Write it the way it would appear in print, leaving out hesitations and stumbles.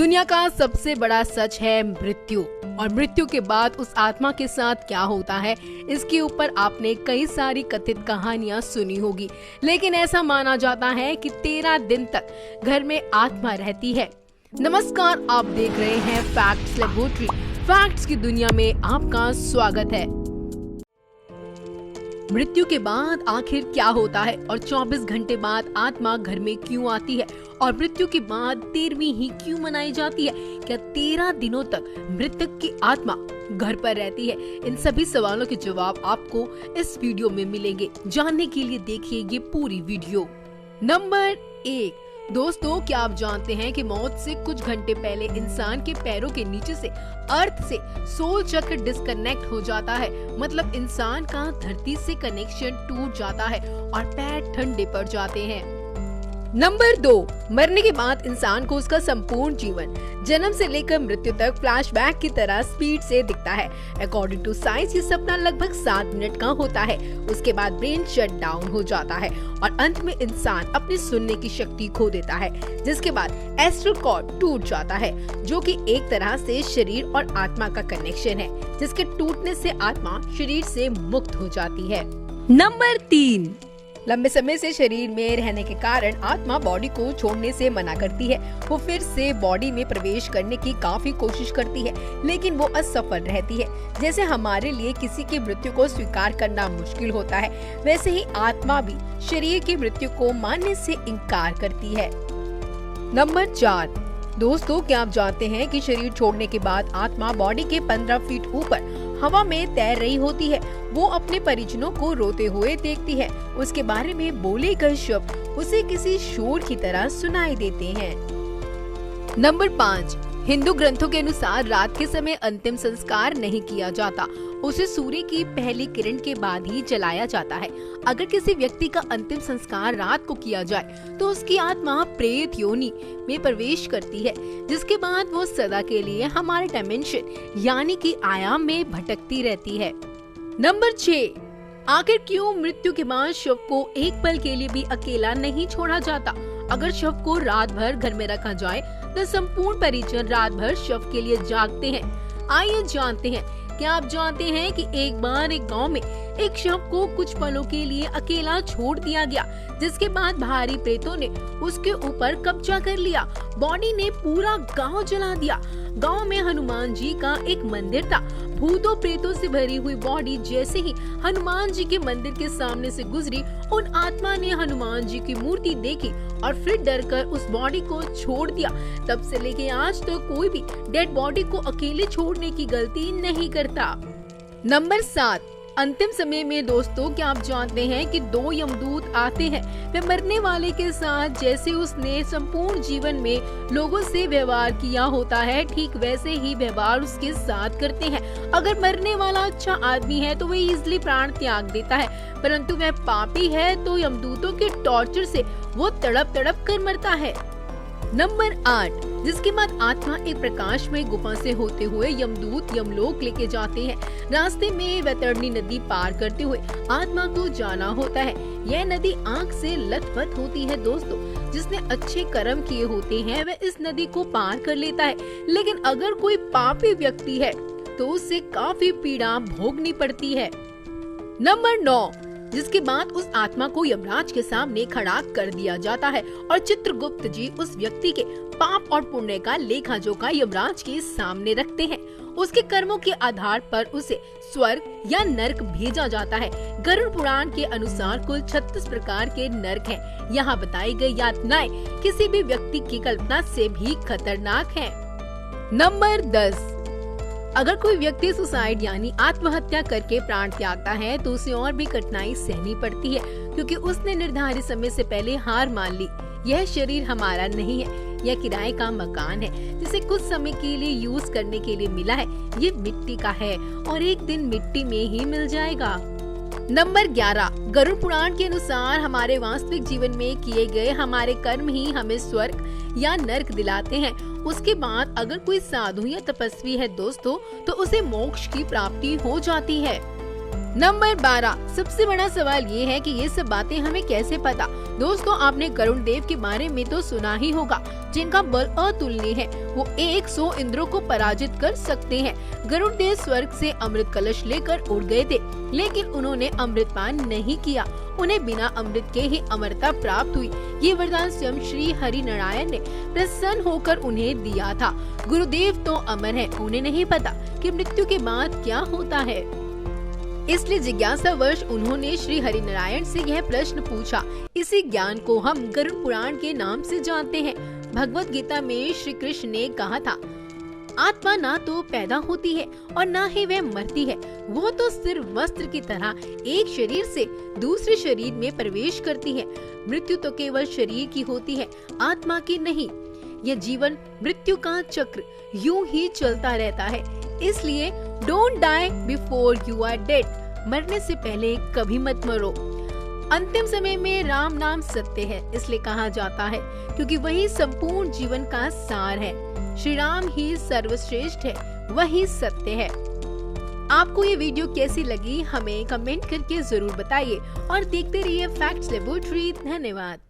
दुनिया का सबसे बड़ा सच है मृत्यु। और मृत्यु के बाद उस आत्मा के साथ क्या होता है, इसके ऊपर आपने कई सारी कथित कहानियां सुनी होगी। लेकिन ऐसा माना जाता है कि 13 दिन तक घर में आत्मा रहती है। नमस्कार, आप देख रहे हैं फैक्ट्स लेबोरेटरी। फैक्ट्स की दुनिया में आपका स्वागत है। मृत्यु के बाद आखिर क्या होता है और 24 घंटे बाद आत्मा घर में क्यों आती है और मृत्यु के बाद 13वीं ही क्यों मनाई जाती है? क्या 13 दिनों तक मृतक की आत्मा घर पर रहती है? इन सभी सवालों के जवाब आपको इस वीडियो में मिलेंगे। जानने के लिए देखिए ये पूरी वीडियो। नंबर 1, दोस्तों, क्या आप जानते हैं कि मौत से कुछ घंटे पहले इंसान के पैरों के नीचे से अर्थ से सोल चक्र डिस्कनेक्ट हो जाता है। मतलब इंसान का धरती से कनेक्शन टूट जाता है और पैर ठंडे पड़ जाते हैं। नंबर 2, मरने के बाद इंसान को उसका संपूर्ण जीवन जन्म से लेकर मृत्यु तक फ्लैशबैक की तरह स्पीड से दिखता है। अकॉर्डिंग टू साइंस ये सपना लगभग 7 मिनट का होता है। उसके बाद ब्रेन शट डाउन हो जाता है और अंत में इंसान अपनी सुनने की शक्ति खो देता है, जिसके बाद एस्ट्रल कॉर्ड टूट जाता है, जो कि एक तरह से शरीर और आत्मा का कनेक्शन है, जिसके टूटने से आत्मा शरीर से मुक्त हो जाती है। नंबर 3, लंबे समय से शरीर में रहने के कारण आत्मा बॉडी को छोड़ने से मना करती है। वो फिर से बॉडी में प्रवेश करने की काफी कोशिश करती है, लेकिन वो असफल रहती है। जैसे हमारे लिए किसी की मृत्यु को स्वीकार करना मुश्किल होता है, वैसे ही आत्मा भी शरीर की मृत्यु को मानने से इनकार करती है। नंबर 4, दोस्तों, क्या आप जानते हैं कि शरीर छोड़ने के बाद आत्मा बॉडी के 15 फीट ऊपर हवा में तैर रही होती है। वो अपने परिजनों को रोते हुए देखती है। उसके बारे में बोले गए शब्द उसे किसी शोर की तरह सुनाई देते हैं। नंबर 5, हिंदू ग्रंथों के अनुसार रात के समय अंतिम संस्कार नहीं किया जाता। उसे सूर्य की पहली किरण के बाद ही जलाया जाता है। अगर किसी व्यक्ति का अंतिम संस्कार रात को किया जाए तो उसकी आत्मा प्रेत योनि में प्रवेश करती है, जिसके बाद वो सदा के लिए हमारे डायमेंशन यानी कि आयाम में भटकती रहती है। नंबर 6, आखिर क्यों मृत्यु के बाद शव को एक पल के लिए भी अकेला नहीं छोड़ा जाता? अगर शव को रात भर घर में रखा जाए तो संपूर्ण परिजन रात भर शव के लिए जागते हैं। आइए जानते हैं, क्या आप जानते हैं कि एक बार एक गांव में एक शव को कुछ पलों के लिए अकेला छोड़ दिया गया, जिसके बाद भारी प्रेतों ने उसके ऊपर कब्जा कर लिया। बॉडी ने पूरा गांव जला दिया। गांव में हनुमान जी का एक मंदिर था। भूतों प्रेतों से भरी हुई बॉडी जैसे ही हनुमान जी के मंदिर के सामने से गुजरी, उन आत्मा ने हनुमान जी की मूर्ति देखी और फिर डरकर उस बॉडी को छोड़ दिया। तब से लेके आज तक कोई भी डेड बॉडी को अकेले छोड़ने की गलती नहीं करता। नंबर 7, अंतिम समय में दोस्तों, क्या आप जानते हैं कि 2 यमदूत आते हैं। वे मरने वाले के साथ जैसे उसने संपूर्ण जीवन में लोगों से व्यवहार किया होता है, ठीक वैसे ही व्यवहार उसके साथ करते हैं। अगर मरने वाला अच्छा आदमी है तो वह इजिली प्राण त्याग देता है, परंतु वह पापी है तो यमदूतों के टॉर्चर से वो तड़प तड़प कर मरता है। नंबर 8, जिसके बाद आत्मा एक प्रकाशमय गुफा से होते हुए यमदूत यमलोक लेके जाते हैं। रास्ते में वैतरणी नदी पार करते हुए आत्मा को जाना होता है। यह नदी आग से लथपथ होती है दोस्तों। जिसने अच्छे कर्म किए होते हैं वह इस नदी को पार कर लेता है, लेकिन अगर कोई पापी व्यक्ति है तो उसे काफी पीड़ा भोगनी पड़ती है। नंबर 9, जिसके बाद उस आत्मा को यमराज के सामने खड़ा कर दिया जाता है और चित्रगुप्त जी उस व्यक्ति के पाप और पुण्य का लेखा जोखा यमराज के सामने रखते हैं। उसके कर्मों के आधार पर उसे स्वर्ग या नरक भेजा जाता है। गरुड़ पुराण के अनुसार कुल 36 प्रकार के नरक हैं। यहाँ बताई गई यातनाएं किसी भी व्यक्ति की कल्पना से भी खतरनाक हैं। नंबर 10, अगर कोई व्यक्ति सुसाइड यानी आत्महत्या करके प्राण त्यागता है तो उसे और भी कठिनाई सहनी पड़ती है, क्योंकि उसने निर्धारित समय से पहले हार मान ली। यह शरीर हमारा नहीं है, यह किराए का मकान है जिसे कुछ समय के लिए यूज करने के लिए मिला है। ये मिट्टी का है और एक दिन मिट्टी में ही मिल जाएगा। नंबर 11, गरुड़ पुराण के अनुसार हमारे वास्तविक जीवन में किए गए हमारे कर्म ही हमें स्वर्ग या नरक दिलाते हैं। उसके बाद अगर कोई साधु या तपस्वी है दोस्तों तो उसे मोक्ष की प्राप्ति हो जाती है। नंबर 12, सबसे बड़ा सवाल ये है कि ये सब बातें हमें कैसे पता। दोस्तों, आपने गरुड़ देव के बारे में तो सुना ही होगा, जिनका बल अतुलनीय है। वो 100 इंद्रों को पराजित कर सकते हैं। गरुड़ देव स्वर्ग से अमृत कलश लेकर उड़ गए थे, लेकिन उन्होंने अमृतपान नहीं किया। उन्हें बिना अमृत के ही अमरता प्राप्त हुई। ये वरदान स्वयं श्री हरि नारायण ने प्रसन्न होकर उन्हें दिया था। गुरुदेव तो अमर हैं, उन्हें नहीं पता कि मृत्यु के बाद क्या होता है। इसलिए जिज्ञासावश उन्होंने श्री हरि नारायण से यह प्रश्न पूछा। इसी ज्ञान को हम गरुड़ पुराण के नाम से जानते हैं। भगवत गीता में श्री कृष्ण ने कहा था, आत्मा ना तो पैदा होती है और ना ही वह मरती है। वो तो सिर्फ वस्त्र की तरह एक शरीर से दूसरे शरीर में प्रवेश करती है। मृत्यु तो केवल शरीर की होती है, आत्मा की नहीं। यह जीवन मृत्यु का चक्र यूं ही चलता रहता है। इसलिए don't die before you are dead. मरने से पहले कभी मत मरो। अंतिम समय में राम नाम सत्य है, इसलिए कहा जाता है, क्योंकि वही संपूर्ण जीवन का सार है। श्री राम ही सर्वश्रेष्ठ है, वही सत्य है। आपको ये वीडियो कैसी लगी हमें कमेंट करके जरूर बताइए और देखते रहिए फैक्ट्स लेबोरेटरी। धन्यवाद।